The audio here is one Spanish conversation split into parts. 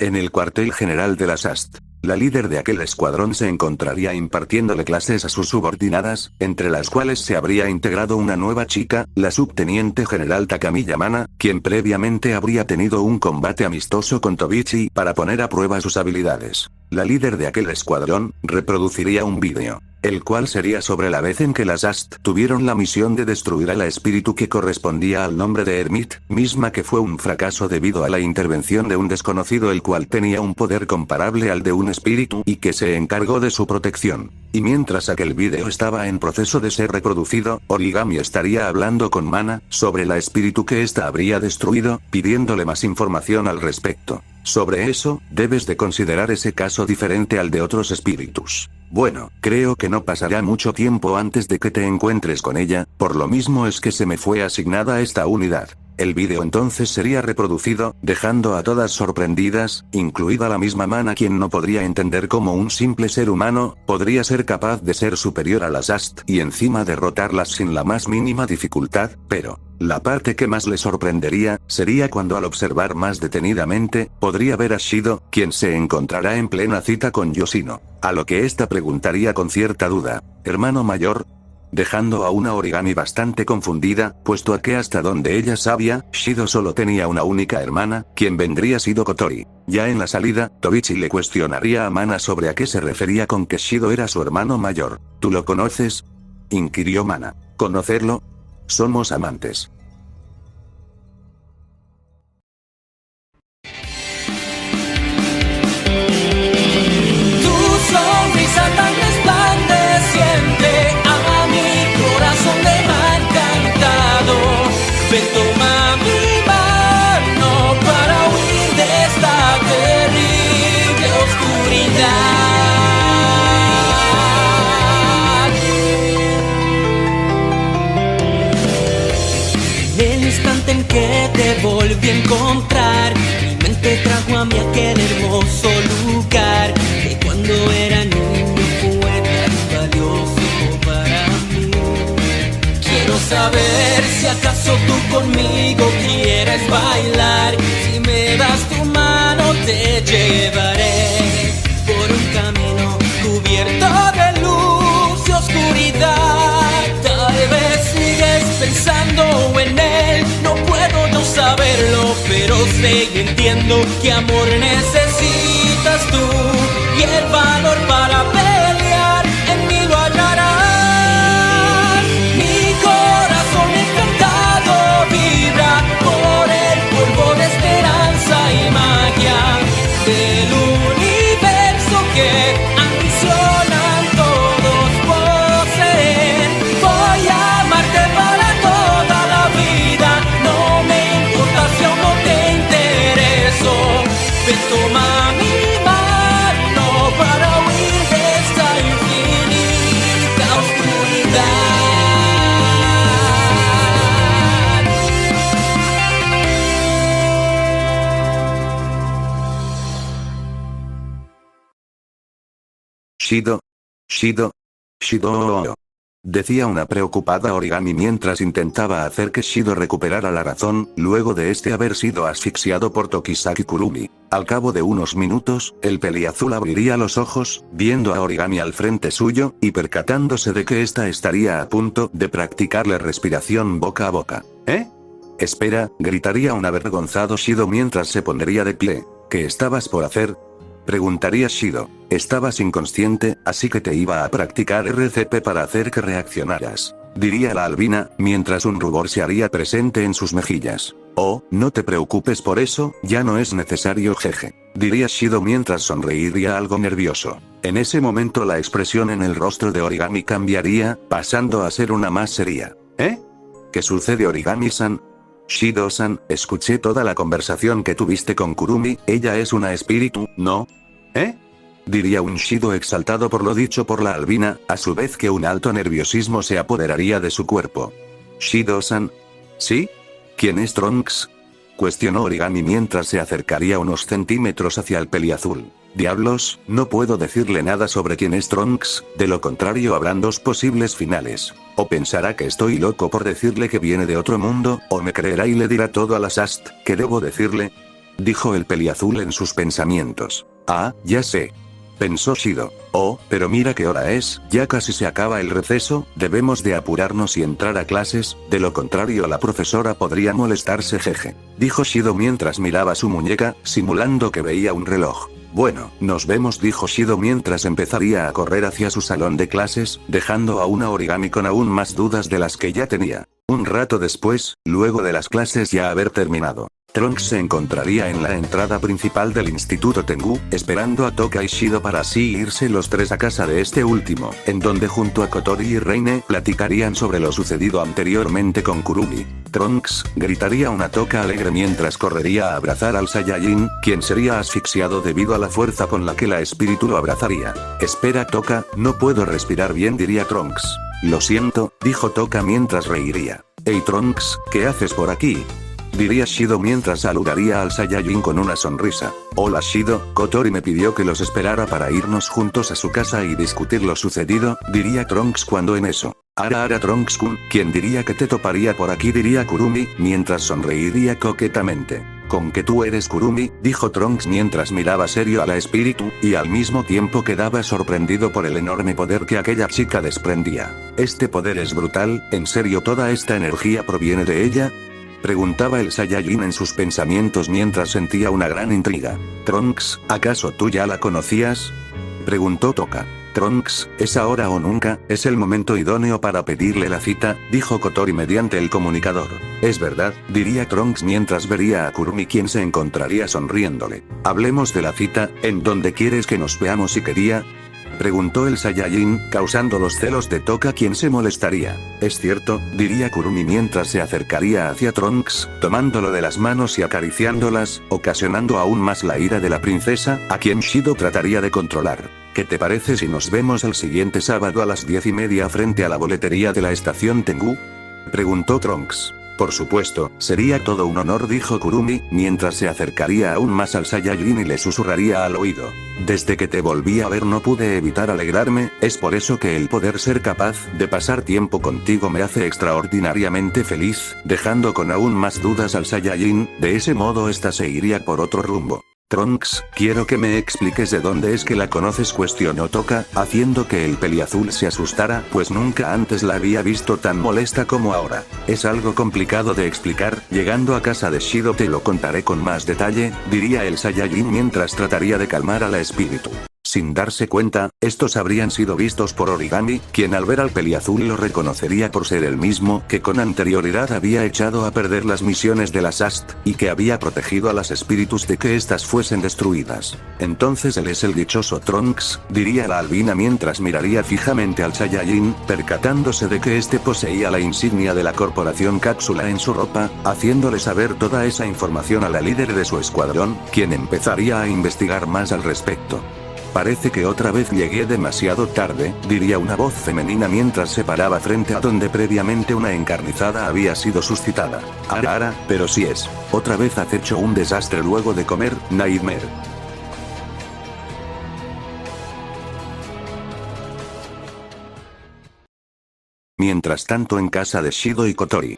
En el cuartel general de las AST. La líder de aquel escuadrón se encontraría impartiéndole clases a sus subordinadas, entre las cuales se habría integrado una nueva chica, la subteniente general Takamiya Mana, quien previamente habría tenido un combate amistoso con Tobichi para poner a prueba sus habilidades. La líder de aquel escuadrón reproduciría un vídeo, el cual sería sobre la vez en que las AST tuvieron la misión de destruir al espíritu que correspondía al nombre de Hermit, misma que fue un fracaso debido a la intervención de un desconocido el cual tenía un poder comparable al de un espíritu y que se encargó de su protección. Y mientras aquel vídeo estaba en proceso de ser reproducido, Origami estaría hablando con Mana sobre el espíritu que ésta habría destruido, pidiéndole más información al respecto. Sobre eso, debes de considerar ese caso diferente al de otros espíritus. Bueno, creo que no pasará mucho tiempo antes de que te encuentres con ella, por lo mismo es que se me fue asignada esta unidad. El vídeo entonces sería reproducido, dejando a todas sorprendidas, incluida la misma Mana, quien no podría entender cómo un simple ser humano podría ser capaz de ser superior a las AST y encima derrotarlas sin la más mínima dificultad, pero la parte que más le sorprendería sería cuando al observar más detenidamente, podría ver a Shido, quien se encontrará en plena cita con Yoshino. A lo que ésta preguntaría con cierta duda, ¿hermano mayor? Dejando a una Origami bastante confundida, puesto a que hasta donde ella sabía, Shido solo tenía una única hermana, quien vendría sido Kotori. Ya en la salida, Tobichi le cuestionaría a Mana sobre a qué se refería con que Shido era su hermano mayor. ¿Tú lo conoces?, inquirió Mana. ¿Conocerlo? Somos amantes. Tu sonrisa tan resplandeciente a mi corazón me ha encantado. Ven, toma mi mano para huir de esta terrible oscuridad. En el instante en que te volví a encontrar, mi mente trajo a mí aquel hermoso lugar que cuando era niño fue tan valioso para mí. Quiero saber si acaso tú conmigo quieres bailar. Si me das tu mano te llevaré por un camino cubierto de luz y oscuridad. Tal vez sigues pensando en él, no puedo no saberlo, pero sé y entiendo que amor necesitas tú y el valor para pelear en mí lo hallarás. Mi corazón encantado vibra por el polvo de esperanza y magia del universo que ambicionan todos poseer. Voy a amarte para toda la vida, no me importa si aún no te intereso. Ven, toma mi mano para huir de esta infinita oscuridad. Shido. Shido. Shido. Decía una preocupada Origami mientras intentaba hacer que Shido recuperara la razón, luego de este haber sido asfixiado por Tokisaki Kurumi. Al cabo de unos minutos, el peliazul abriría los ojos, viendo a Origami al frente suyo, y percatándose de que ésta estaría a punto de practicarle respiración boca a boca. ¿Eh? Espera, gritaría un avergonzado Shido mientras se pondría de pie. ¿Qué estabas por hacer?, preguntaría Shido. Estabas inconsciente, así que te iba a practicar RCP para hacer que reaccionaras, diría la albina, mientras un rubor se haría presente en sus mejillas. Oh, no te preocupes por eso, ya no es necesario, jeje, diría Shido mientras sonreiría algo nervioso. En ese momento la expresión en el rostro de Origami cambiaría, pasando a ser una más seria. ¿Eh? ¿Qué sucede, Origami-san? Shido-san, escuché toda la conversación que tuviste con Kurumi, ella es una espíritu, ¿no? ¿Eh? Diría un Shido exaltado por lo dicho por la albina, a su vez que un alto nerviosismo se apoderaría de su cuerpo. Shido-san. ¿Sí? ¿Quién es Trunks?, cuestionó Origami mientras se acercaría unos centímetros hacia el peliazul. Diablos, no puedo decirle nada sobre quién es Trunks, de lo contrario habrán dos posibles finales. O pensará que estoy loco por decirle que viene de otro mundo, o me creerá y le dirá todo a las AST, ¿qué debo decirle? dijo el peliazul en sus pensamientos. Ah, ya sé. Pensó Shido. Oh, pero mira qué hora es, ya casi se acaba el receso, debemos de apurarnos y entrar a clases, de lo contrario la profesora podría molestarse jeje. Dijo Shido mientras miraba su muñeca, simulando que veía un reloj. Bueno, nos vemos, dijo Shido mientras empezaría a correr hacia su salón de clases, dejando a una Origami con aún más dudas de las que ya tenía. Un rato después, luego de las clases ya haber terminado, Trunks se encontraría en la entrada principal del Instituto Tengu, esperando a Toka y Shido para así irse los tres a casa de este último, en donde junto a Kotori y Reine platicarían sobre lo sucedido anteriormente con Kurumi. Trunks, gritaría una Toka alegre mientras correría a abrazar al Saiyajin, quien sería asfixiado debido a la fuerza con la que la espíritu lo abrazaría. Espera Toka, no puedo respirar bien, diría Trunks. Lo siento, dijo Toka mientras reiría. Hey Trunks, ¿qué haces por aquí? Diría Shido mientras saludaría al Saiyajin con una sonrisa. Hola Shido, Kotori me pidió que los esperara para irnos juntos a su casa y discutir lo sucedido, diría Trunks cuando en eso. Ara Trunks-kun, ¿quién diría que te toparía por aquí? Diría Kurumi, mientras sonreiría coquetamente. Con que tú eres Kurumi, dijo Trunks mientras miraba serio a la espíritu, y al mismo tiempo quedaba sorprendido por el enorme poder que aquella chica desprendía. Este poder es brutal, ¿en serio toda esta energía proviene de ella? Preguntaba el Saiyajin en sus pensamientos mientras sentía una gran intriga. Trunks, ¿acaso tú ya la conocías? Preguntó Toka. Trunks, es ahora o nunca, es el momento idóneo para pedirle la cita, dijo Kotori mediante el comunicador. Es verdad, diría Trunks mientras vería a Kurumi quien se encontraría sonriéndole. Hablemos de la cita, ¿en dónde quieres que nos veamos y qué día? Preguntó el Saiyajin, causando los celos de Toka quien se molestaría. Es cierto, diría Kurumi mientras se acercaría hacia Trunks, tomándolo de las manos y acariciándolas, ocasionando aún más la ira de la princesa, a quien Shido trataría de controlar. ¿Qué te parece si nos vemos el siguiente sábado a las 10:30 frente a la boletería de la estación Tengu? Preguntó Trunks. Por supuesto, sería todo un honor, dijo Kurumi, mientras se acercaría aún más al Saiyajin y le susurraría al oído. Desde que te volví a ver no pude evitar alegrarme, es por eso que el poder ser capaz de pasar tiempo contigo me hace extraordinariamente feliz, dejando con aún más dudas al Saiyajin, de ese modo esta se iría por otro rumbo. Trunks, quiero que me expliques de dónde es que la conoces, cuestionó Toka, haciendo que el peliazul se asustara, pues nunca antes la había visto tan molesta como ahora. Es algo complicado de explicar, llegando a casa de Shido te lo contaré con más detalle, diría el Saiyajin mientras trataría de calmar a la espíritu. Sin darse cuenta, estos habrían sido vistos por Origami, quien al ver al peliazul lo reconocería por ser el mismo que con anterioridad había echado a perder las misiones de la SAST, y que había protegido a las espíritus de que éstas fuesen destruidas. Entonces él es el dichoso Trunks, diría la albina mientras miraría fijamente al Saiyajin, percatándose de que este poseía la insignia de la corporación Cápsula en su ropa, haciéndole saber toda esa información a la líder de su escuadrón, quien empezaría a investigar más al respecto. Parece que otra vez llegué demasiado tarde, diría una voz femenina mientras se paraba frente a donde previamente una encarnizada había sido suscitada. Ara, pero si es. Otra vez has hecho un desastre luego de comer, Nightmare. Mientras tanto en casa de Shido y Kotori.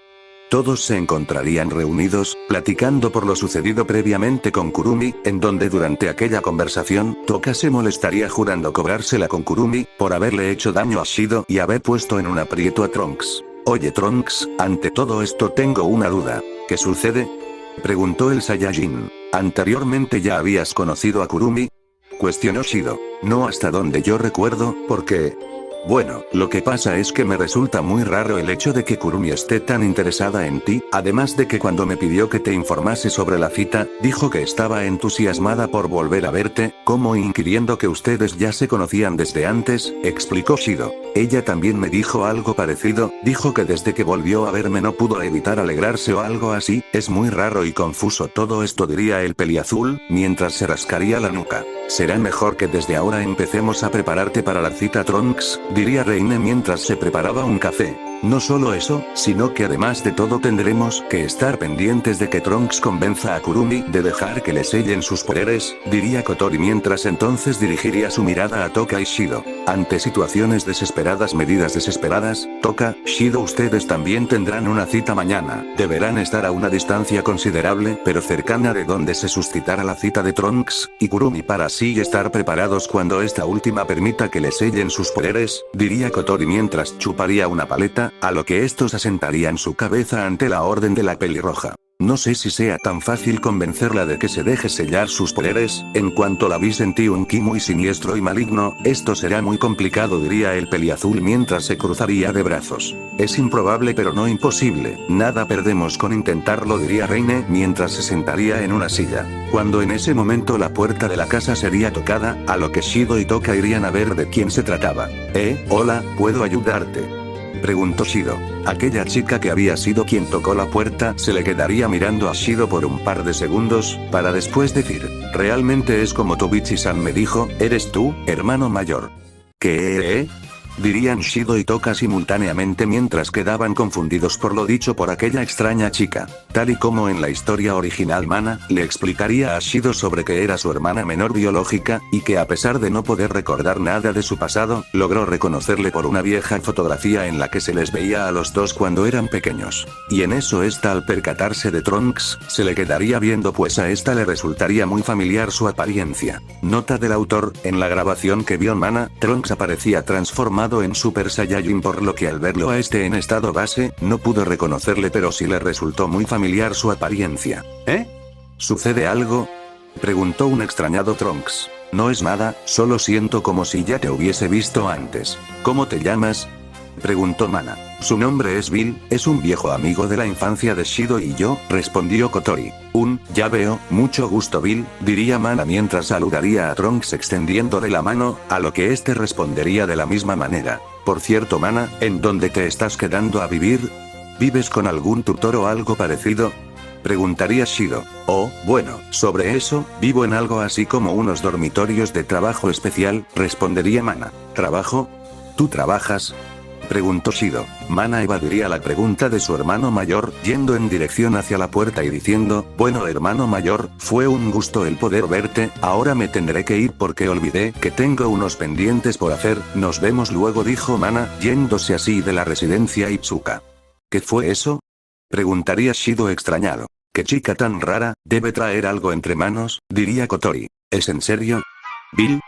Todos se encontrarían reunidos, platicando por lo sucedido previamente con Kurumi, en donde durante aquella conversación, Toka se molestaría jurando cobrársela con Kurumi, por haberle hecho daño a Shido y haber puesto en un aprieto a Trunks. Oye Trunks, ante todo esto tengo una duda. ¿Qué sucede? Preguntó el Saiyajin. ¿Anteriormente ya habías conocido a Kurumi? Cuestionó Shido. No hasta donde yo recuerdo, porque... Bueno, lo que pasa es que me resulta muy raro el hecho de que Kurumi esté tan interesada en ti, además de que cuando me pidió que te informase sobre la cita, dijo que estaba entusiasmada por volver a verte, como inquiriendo que ustedes ya se conocían desde antes, explicó Shido. Ella también me dijo algo parecido, dijo que desde que volvió a verme no pudo evitar alegrarse o algo así, es muy raro y confuso todo esto, diría el peliazul, mientras se rascaría la nuca. Será mejor que desde ahora empecemos a prepararte para la cita Trunks, diría Reine mientras se preparaba un café. No solo eso, sino que además de todo tendremos que estar pendientes de que Trunks convenza a Kurumi de dejar que le sellen sus poderes, diría Kotori mientras entonces dirigiría su mirada a Toka y Shido. Ante situaciones desesperadas, medidas desesperadas, Toka, Shido, ustedes también tendrán una cita mañana. Deberán estar a una distancia considerable pero cercana de donde se suscitará la cita de Trunks y Kurumi para así estar preparados cuando esta última permita que le sellen sus poderes, diría Kotori mientras chuparía una paleta, a lo que estos asentarían su cabeza ante la orden de la pelirroja. No sé si sea tan fácil convencerla de que se deje sellar sus poderes, en cuanto la vi sentí un ki muy siniestro y maligno, esto será muy complicado, diría el peliazul mientras se cruzaría de brazos. Es improbable pero no imposible, nada perdemos con intentarlo, diría Reine mientras se sentaría en una silla. Cuando en ese momento la puerta de la casa sería tocada, a lo que Shido y Toka irían a ver de quién se trataba. Hola, ¿puedo ayudarte?, preguntó Shido. Aquella chica que había sido quien tocó la puerta se le quedaría mirando a Shido por un par de segundos, para después decir, realmente es como Tobichi-san me dijo, ¿eres tú, hermano mayor? ¿Qué? Dirían Shido y Toka simultáneamente mientras quedaban confundidos por lo dicho por aquella extraña chica. Tal y como en la historia original, Mana le explicaría a Shido sobre que era su hermana menor biológica, y que a pesar de no poder recordar nada de su pasado, logró reconocerle por una vieja fotografía en la que se les veía a los dos cuando eran pequeños. Y en eso esta, al percatarse de Trunks, se le quedaría viendo pues a esta le resultaría muy familiar su apariencia. Nota del autor, en la grabación que vio Mana, Trunks aparecía transformado en Super Saiyajin, por lo que al verlo a este en estado base, no pudo reconocerle pero sí le resultó muy familiar su apariencia. ¿Sucede algo?, preguntó un extrañado Trunks. No es nada, solo siento como si ya te hubiese visto antes. ¿Cómo te llamas?, preguntó Mana. Su nombre es Bill, es un viejo amigo de la infancia de Shido y yo, respondió Kotori. Ya veo, mucho gusto Bill, diría Mana mientras saludaría a Trunks extendiéndole la mano, a lo que este respondería de la misma manera. Por cierto Mana, ¿en dónde te estás quedando a vivir? ¿Vives con algún tutor o algo parecido?, preguntaría Shido. Oh, bueno, sobre eso, vivo en algo así como unos dormitorios de trabajo especial, respondería Mana. ¿Trabajo? ¿Tú trabajas?, preguntó Shido. Mana evadiría la pregunta de su hermano mayor, yendo en dirección hacia la puerta y diciendo, bueno hermano mayor, fue un gusto el poder verte, ahora me tendré que ir porque olvidé que tengo unos pendientes por hacer, nos vemos luego, dijo Mana, yéndose así de la residencia Itsuka. ¿Qué fue eso?, preguntaría Shido extrañado. ¿Qué chica tan rara, debe traer algo entre manos?, diría Kotori. ¿Es en serio, Bill?,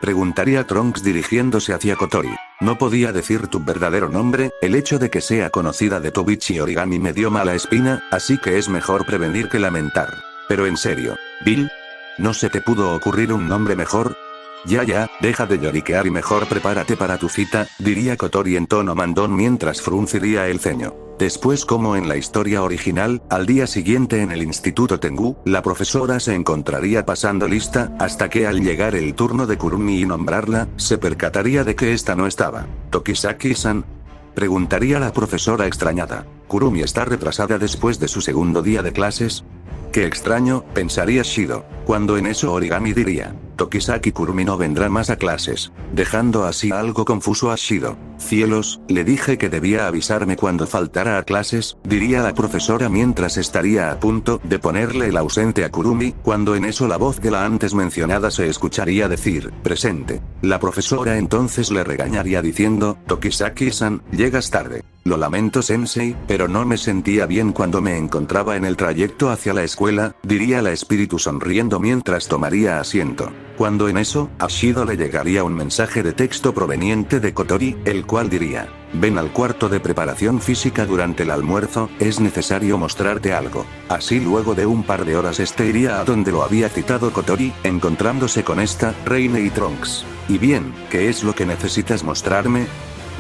preguntaría Trunks dirigiéndose hacia Kotori. No podía decir tu verdadero nombre, el hecho de que sea conocida de Tobichi Origami me dio mala espina, así que es mejor prevenir que lamentar. Pero en serio, Bill, ¿no se te pudo ocurrir un nombre mejor? Ya, deja de lloriquear y mejor prepárate para tu cita, diría Kotori en tono mandón mientras frunciría el ceño. Después, como en la historia original, al día siguiente en el Instituto Tengu, la profesora se encontraría pasando lista, hasta que al llegar el turno de Kurumi y nombrarla, se percataría de que esta no estaba. ¿Tokisaki-san?, preguntaría la profesora extrañada. ¿Kurumi está retrasada después de su segundo día de clases? Qué extraño, pensaría Shido. Cuando en eso Origami diría, Tokisaki Kurumi no vendrá más a clases, dejando así algo confuso a Shido. Cielos, le dije que debía avisarme cuando faltara a clases, diría la profesora mientras estaría a punto de ponerle el ausente a Kurumi, cuando en eso la voz de la antes mencionada se escucharía decir, presente. La profesora entonces le regañaría diciendo, Tokisaki-san, llegas tarde. Lo lamento sensei, pero no me sentía bien cuando me encontraba en el trayecto hacia la escuela, diría la espíritu sonriendo mientras tomaría asiento. Cuando en eso, a Shido le llegaría un mensaje de texto proveniente de Kotori, el cual diría, ven al cuarto de preparación física durante el almuerzo, es necesario mostrarte algo. Así luego de un par de horas este iría a donde lo había citado Kotori, encontrándose con esta, Reine y Trunks. Y bien, ¿qué es lo que necesitas mostrarme?,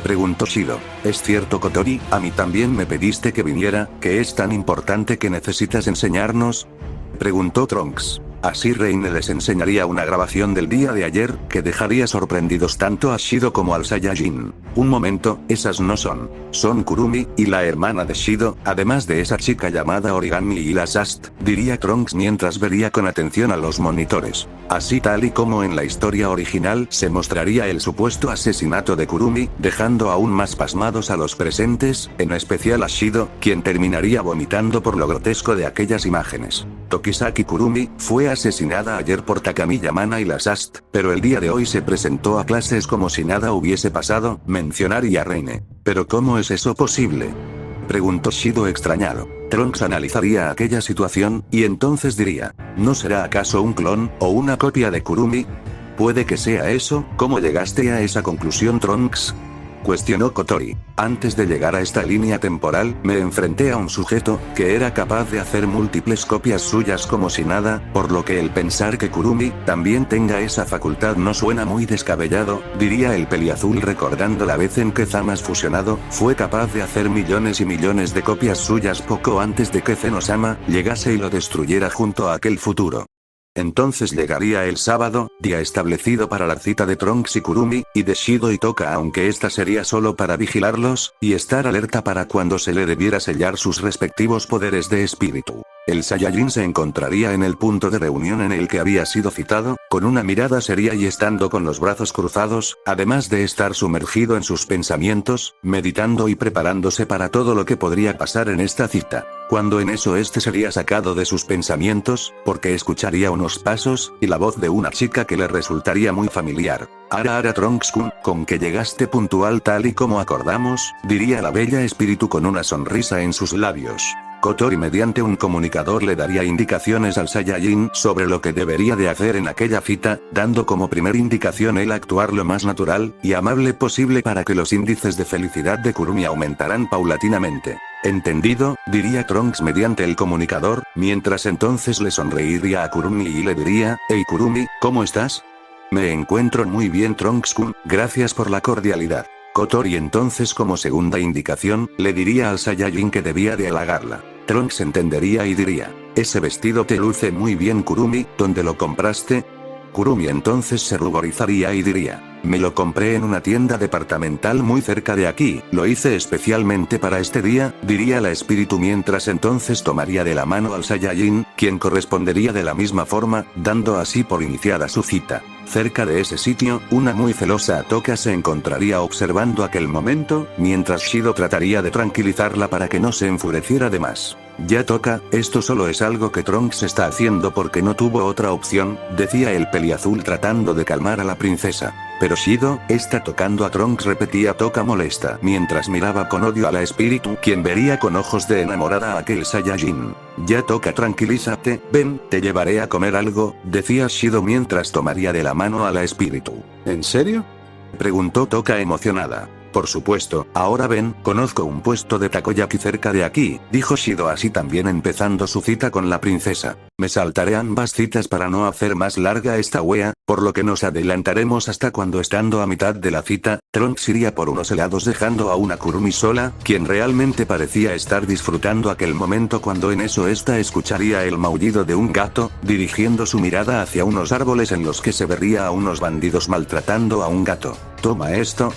preguntó Shido. ¿Es cierto Kotori, a mí también me pediste que viniera, que es tan importante que necesitas enseñarnos?, preguntó Trunks. Así Reine les enseñaría una grabación del día de ayer, que dejaría sorprendidos tanto a Shido como al Saiyajin. Un momento, esas no son. Son Kurumi, y la hermana de Shido, además de esa chica llamada Origami y la Sast, diría Trunks mientras vería con atención a los monitores. Así tal y como en la historia original se mostraría el supuesto asesinato de Kurumi, dejando aún más pasmados a los presentes, en especial a Shido, quien terminaría vomitando por lo grotesco de aquellas imágenes. Tokisaki Kurumi fue asesinada ayer por Takami Yamana y la Sast, pero el día de hoy se presentó a clases como si nada hubiese pasado, mencionaría Reine. ¿Pero cómo es eso posible?, preguntó Shido extrañado. Trunks analizaría aquella situación, y entonces diría, ¿no será acaso un clon, o una copia de Kurumi? Puede que sea eso. ¿Cómo llegaste a esa conclusión, Trunks?, cuestionó Kotori. Antes de llegar a esta línea temporal, me enfrenté a un sujeto, que era capaz de hacer múltiples copias suyas como si nada, por lo que el pensar que Kurumi también tenga esa facultad no suena muy descabellado, diría el peliazul recordando la vez en que Zamasu fusionado, fue capaz de hacer millones y millones de copias suyas poco antes de que Zenosama llegase y lo destruyera junto a aquel futuro. Entonces llegaría el sábado, día establecido para la cita de Trunks y Kurumi, y de Shido y Toka, aunque esta sería solo para vigilarlos, y estar alerta para cuando se le debiera sellar sus respectivos poderes de espíritu. El Saiyajin se encontraría en el punto de reunión en el que había sido citado, con una mirada seria y estando con los brazos cruzados, además de estar sumergido en sus pensamientos, meditando y preparándose para todo lo que podría pasar en esta cita. Cuando en eso este sería sacado de sus pensamientos, porque escucharía unos pasos, y la voz de una chica que le resultaría muy familiar. Ara Trunks-kun, con que llegaste puntual tal y como acordamos, diría la bella espíritu con una sonrisa en sus labios. Kotori mediante un comunicador le daría indicaciones al Saiyajin sobre lo que debería de hacer en aquella cita, dando como primer indicación el actuar lo más natural y amable posible para que los índices de felicidad de Kurumi aumentaran paulatinamente. ¿Entendido?, diría Trunks mediante el comunicador, mientras entonces le sonreiría a Kurumi y le diría, «Hey Kurumi, ¿cómo estás?». «Me encuentro muy bien Trunks-kun, gracias por la cordialidad». Kotori entonces como segunda indicación, le diría al Saiyajin que debía de halagarla. Trunks entendería y diría, «Ese vestido te luce muy bien Kurumi, ¿dónde lo compraste?». Kurumi entonces se ruborizaría y diría, «Me lo compré en una tienda departamental muy cerca de aquí, lo hice especialmente para este día», diría la espíritu mientras entonces tomaría de la mano al Saiyajin, quien correspondería de la misma forma, dando así por iniciada su cita. Cerca de ese sitio, una muy celosa Toka se encontraría observando aquel momento, mientras Shido trataría de tranquilizarla para que no se enfureciera de más. «Ya Toka, esto solo es algo que Trunks está haciendo porque no tuvo otra opción», decía el peliazul tratando de calmar a la princesa. «Pero Shido, está tocando a Trunks», repetía Toka molesta, mientras miraba con odio a la espíritu, quien vería con ojos de enamorada a aquel Saiyajin. «Ya Toka, tranquilízate, ven, te llevaré a comer algo», decía Shido mientras tomaría de la mano a la espíritu. «¿En serio?», preguntó Toka emocionada. «Por supuesto, ahora ven, conozco un puesto de takoyaki cerca de aquí», dijo Shido así también empezando su cita con la princesa. «Me saltaré ambas citas para no hacer más larga esta wea, por lo que nos adelantaremos hasta cuando estando a mitad de la cita, Trunks iría por unos helados dejando a una Kurumi sola, quien realmente parecía estar disfrutando aquel momento cuando en eso esta escucharía el maullido de un gato, dirigiendo su mirada hacia unos árboles en los que se vería a unos bandidos maltratando a un gato. «Toma esto,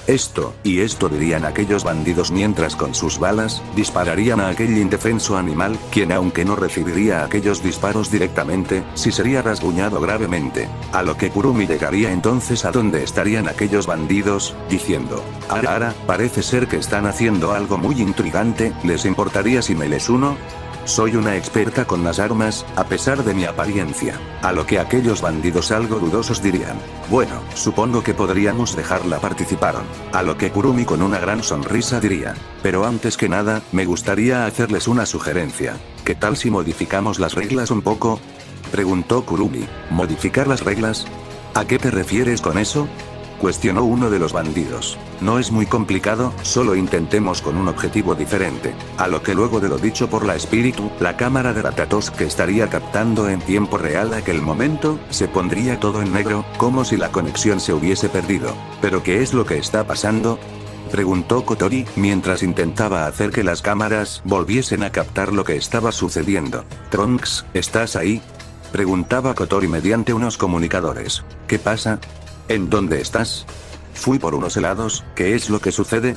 y esto», dirían aquellos bandidos mientras con sus balas, dispararían a aquel indefenso animal, quien aunque no recibiría aquellos disparos directamente, sí sería rasguñado gravemente. A lo que Kurumi llegaría entonces a donde estarían aquellos bandidos, diciendo, «Ara, parece ser que están haciendo algo muy intrigante, ¿les importaría si me les uno? Soy una experta con las armas, a pesar de mi apariencia». A lo que aquellos bandidos algo dudosos dirían, «Bueno, supongo que podríamos dejarla participar». A lo que Kurumi con una gran sonrisa diría, «Pero antes que nada, me gustaría hacerles una sugerencia. ¿Qué tal si modificamos las reglas un poco?», preguntó Kurumi. «¿Modificar las reglas? ¿A qué te refieres con eso?», cuestionó uno de los bandidos. «No es muy complicado, solo intentemos con un objetivo diferente». A lo que luego de lo dicho por la espíritu, la cámara de Ratatos que estaría captando en tiempo real aquel momento, se pondría todo en negro, como si la conexión se hubiese perdido. «¿Pero qué es lo que está pasando?», preguntó Kotori, mientras intentaba hacer que las cámaras volviesen a captar lo que estaba sucediendo. «Trunks, ¿estás ahí?», Preguntaba Kotori mediante unos comunicadores. ¿Qué pasa? ¿En dónde estás? Fui por unos helados, ¿qué es lo que sucede?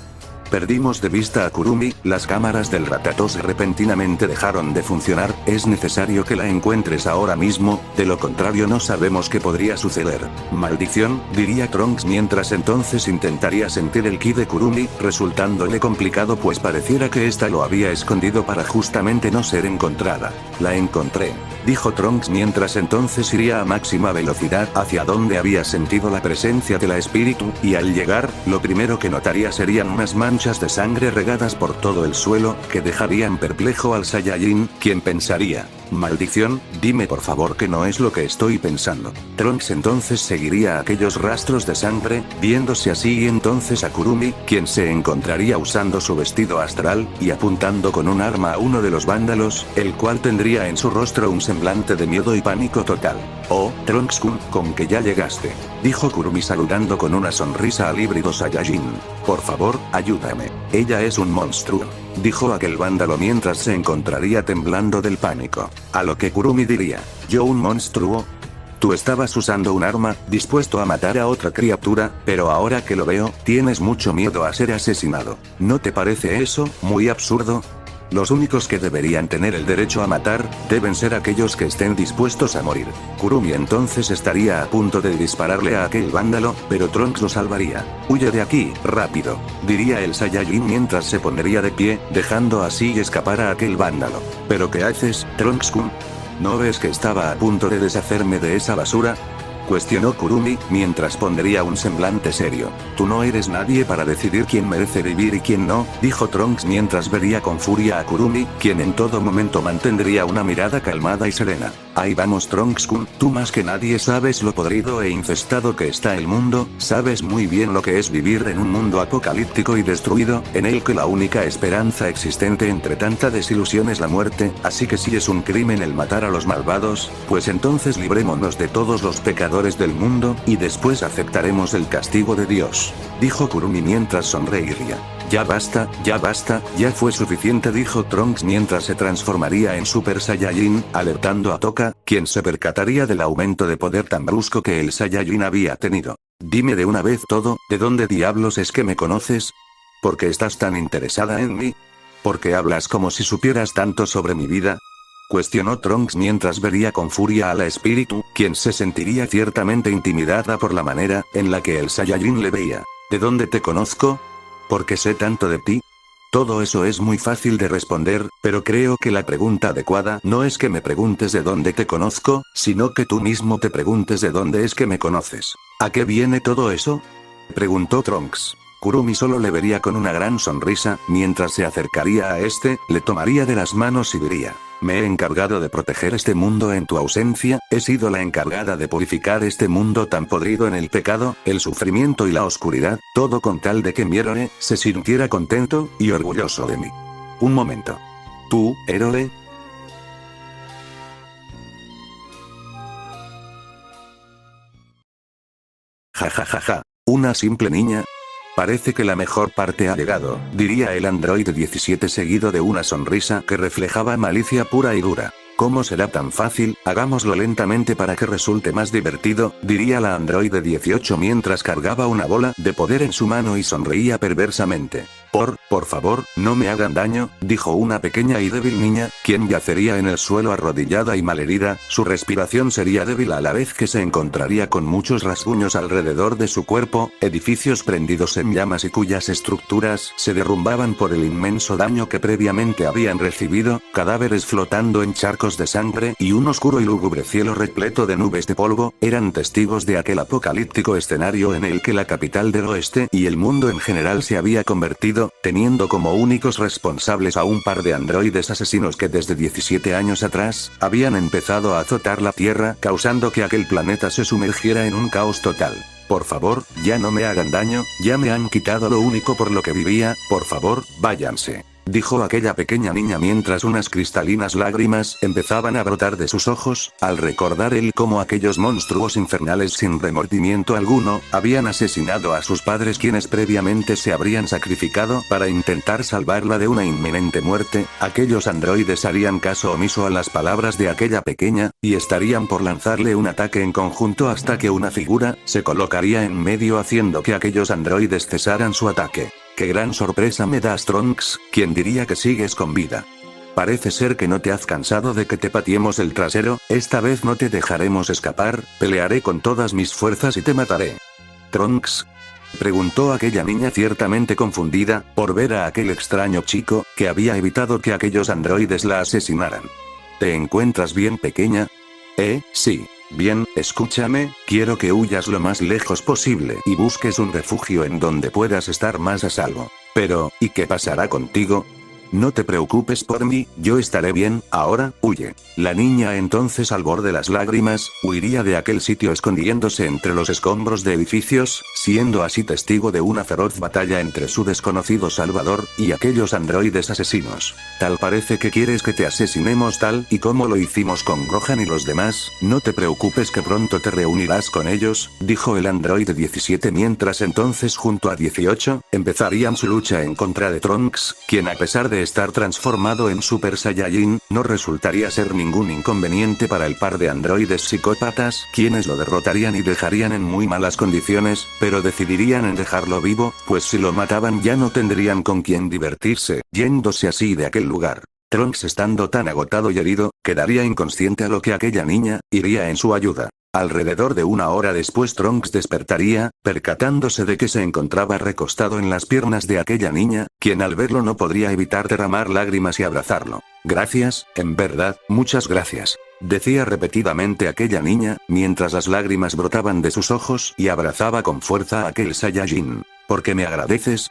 Perdimos de vista a Kurumi, las cámaras del Ratatouille repentinamente dejaron de funcionar, es necesario que la encuentres ahora mismo, de lo contrario no sabemos qué podría suceder. Maldición, diría Trunks mientras entonces intentaría sentir el ki de Kurumi, resultándole complicado pues pareciera que ésta lo había escondido para justamente no ser encontrada. La encontré, dijo Trunks mientras entonces iría a máxima velocidad hacia donde había sentido la presencia de la espíritu, y al llegar, lo primero que notaría serían unas manchas de sangre regadas por todo el suelo, que dejarían perplejo al Saiyajin, quien pensaría, maldición, dime por favor que no es lo que estoy pensando. Trunks entonces seguiría aquellos rastros de sangre, viéndose así y entonces a Kurumi, quien se encontraría usando su vestido astral, y apuntando con un arma a uno de los vándalos, el cual tendría en su rostro un semblante de miedo y pánico total. Oh, Trunks-kun, con que ya llegaste, dijo Kurumi saludando con una sonrisa al híbrido Saiyajin. Por favor, ayúdame. Ella es un monstruo, dijo aquel vándalo mientras se encontraría temblando del pánico. A lo que Kurumi diría, ¿yo un monstruo? Tú estabas usando un arma, dispuesto a matar a otra criatura, pero ahora que lo veo, tienes mucho miedo a ser asesinado. ¿No te parece eso muy absurdo? Los únicos que deberían tener el derecho a matar, deben ser aquellos que estén dispuestos a morir. Kurumi entonces estaría a punto de dispararle a aquel vándalo, pero Trunks lo salvaría. Huye de aquí, rápido, diría el Saiyajin mientras se pondría de pie, dejando así escapar a aquel vándalo. ¿Pero qué haces, Trunks-kun? ¿No ves que estaba a punto de deshacerme de esa basura? Cuestionó Kurumi, mientras pondría un semblante serio. Tú no eres nadie para decidir quién merece vivir y quién no, dijo Trunks mientras vería con furia a Kurumi, quien en todo momento mantendría una mirada calmada y serena. Ahí vamos Trunks-kun, tú más que nadie sabes lo podrido e infestado que está el mundo, sabes muy bien lo que es vivir en un mundo apocalíptico y destruido, en el que la única esperanza existente entre tanta desilusión es la muerte, así que si es un crimen el matar a los malvados, pues entonces librémonos de todos los pecadores del mundo, y después aceptaremos el castigo de Dios, dijo Kurumi mientras sonreiría. Ya basta, ya fue suficiente, dijo Trunks mientras se transformaría en Super Saiyajin, alertando a Toka, quien se percataría del aumento de poder tan brusco que el Saiyajin había tenido. Dime de una vez todo, ¿de dónde diablos es que me conoces? ¿Por qué estás tan interesada en mí? ¿Por qué hablas como si supieras tanto sobre mi vida? Cuestionó Trunks mientras vería con furia a la espíritu, quien se sentiría ciertamente intimidada por la manera en la que el Saiyajin le veía. ¿De dónde te conozco? ¿Por qué sé tanto de ti? Todo eso es muy fácil de responder, pero creo que la pregunta adecuada no es que me preguntes de dónde te conozco, sino que tú mismo te preguntes de dónde es que me conoces. ¿A qué viene todo eso? Preguntó Trunks. Kurumi solo le vería con una gran sonrisa, mientras se acercaría a este, le tomaría de las manos y diría, me he encargado de proteger este mundo en tu ausencia, he sido la encargada de purificar este mundo tan podrido en el pecado, el sufrimiento y la oscuridad, todo con tal de que mi héroe se sintiera contento y orgulloso de mí. Un momento. ¿Tú, héroe? Ja, una simple niña. Parece que la mejor parte ha llegado, diría el androide 17 seguido de una sonrisa que reflejaba malicia pura y dura. ¿Cómo será tan fácil? Hagámoslo lentamente para que resulte más divertido, diría la androide 18 mientras cargaba una bola de poder en su mano y sonreía perversamente. Por favor, no me hagan daño, dijo una pequeña y débil niña, quien yacería en el suelo arrodillada y malherida, su respiración sería débil a la vez que se encontraría con muchos rasguños alrededor de su cuerpo, edificios prendidos en llamas y cuyas estructuras se derrumbaban por el inmenso daño que previamente habían recibido, cadáveres flotando en charcos de sangre y un oscuro y lúgubre cielo repleto de nubes de polvo, eran testigos de aquel apocalíptico escenario en el que la capital del oeste y el mundo en general se había convertido, teniendo como únicos responsables a un par de androides asesinos que desde 17 años atrás, habían empezado a azotar la Tierra causando que aquel planeta se sumergiera en un caos total. Por favor, ya no me hagan daño, ya me han quitado lo único por lo que vivía, por favor, váyanse. dijo aquella pequeña niña mientras unas cristalinas lágrimas empezaban a brotar de sus ojos, al recordar él cómo aquellos monstruos infernales sin remordimiento alguno, habían asesinado a sus padres quienes previamente se habrían sacrificado para intentar salvarla de una inminente muerte. Aquellos androides harían caso omiso a las palabras de aquella pequeña, y estarían por lanzarle un ataque en conjunto hasta que una figura se colocaría en medio haciendo que aquellos androides cesaran su ataque. ¡Qué gran sorpresa me das, Trunks! ¿Quién diría que sigues con vida? Parece ser que no te has cansado de que te pateemos el trasero. Esta vez no te dejaremos escapar, pelearé con todas mis fuerzas y te mataré. ¿Trunks?, preguntó aquella niña ciertamente confundida, por ver a aquel extraño chico, que había evitado que aquellos androides la asesinaran. ¿Te encuentras bien, pequeña? Sí. Bien, escúchame, quiero que huyas lo más lejos posible y busques un refugio en donde puedas estar más a salvo. Pero, ¿y qué pasará contigo? No te preocupes por mí, yo estaré bien, ahora, huye. La niña entonces al borde de las lágrimas, huiría de aquel sitio escondiéndose entre los escombros de edificios, siendo así testigo de una feroz batalla entre su desconocido salvador, y aquellos androides asesinos. Tal parece que quieres que te asesinemos tal y como lo hicimos con Gohan y los demás. No te preocupes que pronto te reunirás con ellos, dijo el androide 17 mientras entonces junto a 18, empezarían su lucha en contra de Trunks, quien a pesar de estar transformado en Super Saiyajin, no resultaría ser ningún inconveniente para el par de androides psicópatas, quienes lo derrotarían y dejarían en muy malas condiciones, pero decidirían en dejarlo vivo, pues si lo mataban ya no tendrían con quién divertirse, yéndose así de aquel lugar. Trunks estando tan agotado y herido, quedaría inconsciente a lo que aquella niña iría en su ayuda. Alrededor de una hora después Trunks despertaría, percatándose de que se encontraba recostado en las piernas de aquella niña, quien al verlo no podría evitar derramar lágrimas y abrazarlo. Gracias, en verdad, muchas gracias, decía repetidamente aquella niña, mientras las lágrimas brotaban de sus ojos y abrazaba con fuerza a aquel Saiyajin. ¿Por qué me agradeces?,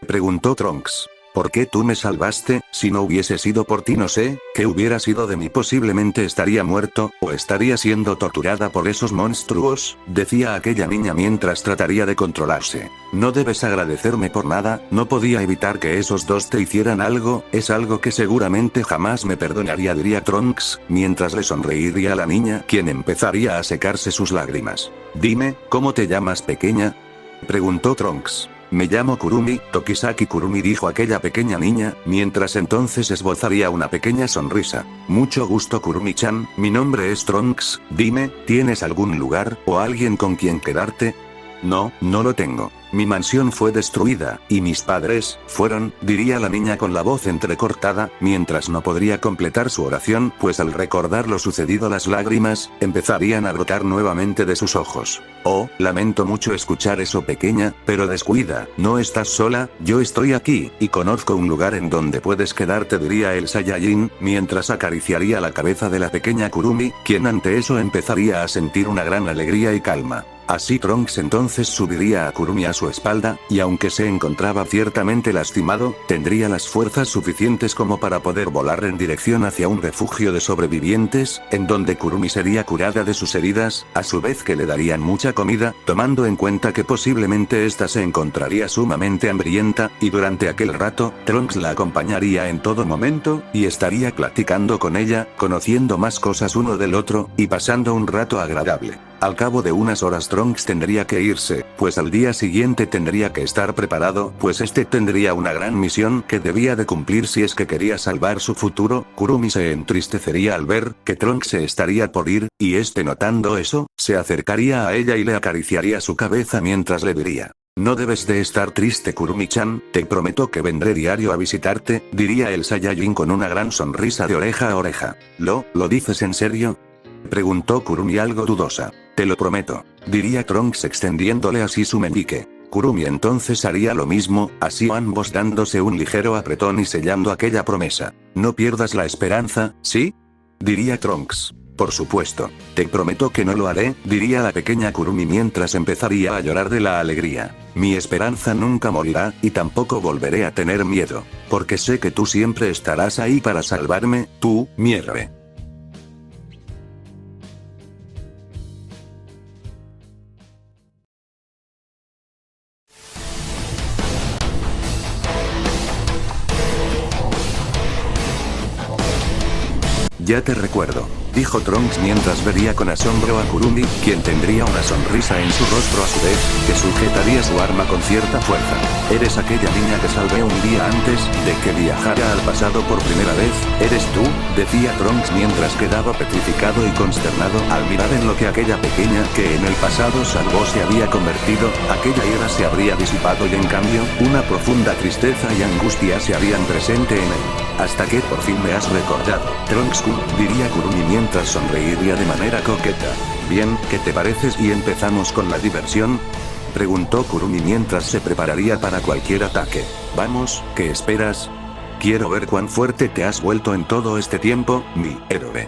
preguntó Trunks. ¿Por qué tú me salvaste? Si no hubiese sido por ti no sé, ¿qué hubiera sido de mí? Posiblemente estaría muerto, o estaría siendo torturada por esos monstruos, decía aquella niña mientras trataría de controlarse. No debes agradecerme por nada, no podía evitar que esos dos te hicieran algo, es algo que seguramente jamás me perdonaría, diría Trunks, mientras le sonreiría a la niña, quien empezaría a secarse sus lágrimas. Dime, ¿cómo te llamas, pequeña?, preguntó Trunks. Me llamo Kurumi, Tokisaki Kurumi, dijo aquella pequeña niña, mientras entonces esbozaría una pequeña sonrisa. Mucho gusto, Kurumi-chan, mi nombre es Trunks. Dime, ¿tienes algún lugar o alguien con quien quedarte? No, no lo tengo. Mi mansión fue destruida, y mis padres fueron, diría la niña con la voz entrecortada, mientras no podría completar su oración, pues al recordar lo sucedido las lágrimas empezarían a brotar nuevamente de sus ojos. Oh, lamento mucho escuchar eso, pequeña, pero descuida, no estás sola, yo estoy aquí, y conozco un lugar en donde puedes quedarte, diría el Saiyajin, mientras acariciaría la cabeza de la pequeña Kurumi, quien ante eso empezaría a sentir una gran alegría y calma. Así Trunks entonces subiría a Kurumi a su espalda, y aunque se encontraba ciertamente lastimado, tendría las fuerzas suficientes como para poder volar en dirección hacia un refugio de sobrevivientes, en donde Kurumi sería curada de sus heridas, a su vez que le darían mucha comida, tomando en cuenta que posiblemente ésta se encontraría sumamente hambrienta, y durante aquel rato, Trunks la acompañaría en todo momento, y estaría platicando con ella, conociendo más cosas uno del otro, y pasando un rato agradable. Al cabo de unas horas Trunks tendría que irse, pues al día siguiente tendría que estar preparado, pues este tendría una gran misión que debía de cumplir si es que quería salvar su futuro. Kurumi se entristecería al ver que Trunks se estaría por ir, y este notando eso, se acercaría a ella y le acariciaría su cabeza mientras le diría: no debes de estar triste, Kurumi-chan, te prometo que vendré diario a visitarte, diría el Saiyajin con una gran sonrisa de oreja a oreja. ¿Lo dices en serio?, preguntó Kurumi algo dudosa. Te lo prometo, diría Trunks extendiéndole así su meñique. Kurumi entonces haría lo mismo, así ambos dándose un ligero apretón y sellando aquella promesa. No pierdas la esperanza, ¿sí?, diría Trunks. Por supuesto, te prometo que no lo haré, diría la pequeña Kurumi mientras empezaría a llorar de la alegría. Mi esperanza nunca morirá, y tampoco volveré a tener miedo, porque sé que tú siempre estarás ahí para salvarme, tú, mi héroe. Ya te recuerdo, dijo Trunks mientras vería con asombro a Kurumi, quien tendría una sonrisa en su rostro a su vez, que sujetaría su arma con cierta fuerza. Eres aquella niña que salvé un día antes de que viajara al pasado por primera vez. ¿Eres tú?, decía Trunks mientras quedaba petrificado y consternado al mirar en lo que aquella pequeña que en el pasado salvó se había convertido. Aquella ira se habría disipado y en cambio, una profunda tristeza y angustia se harían presente en él. Hasta que por fin me has recordado, Trunks-kun, diría Kurumi mientras sonreiría de manera coqueta. Bien, ¿qué te pareces y empezamos con la diversión?, preguntó Kurumi mientras se prepararía para cualquier ataque. Vamos, ¿qué esperas? Quiero ver cuán fuerte te has vuelto en todo este tiempo, mi héroe.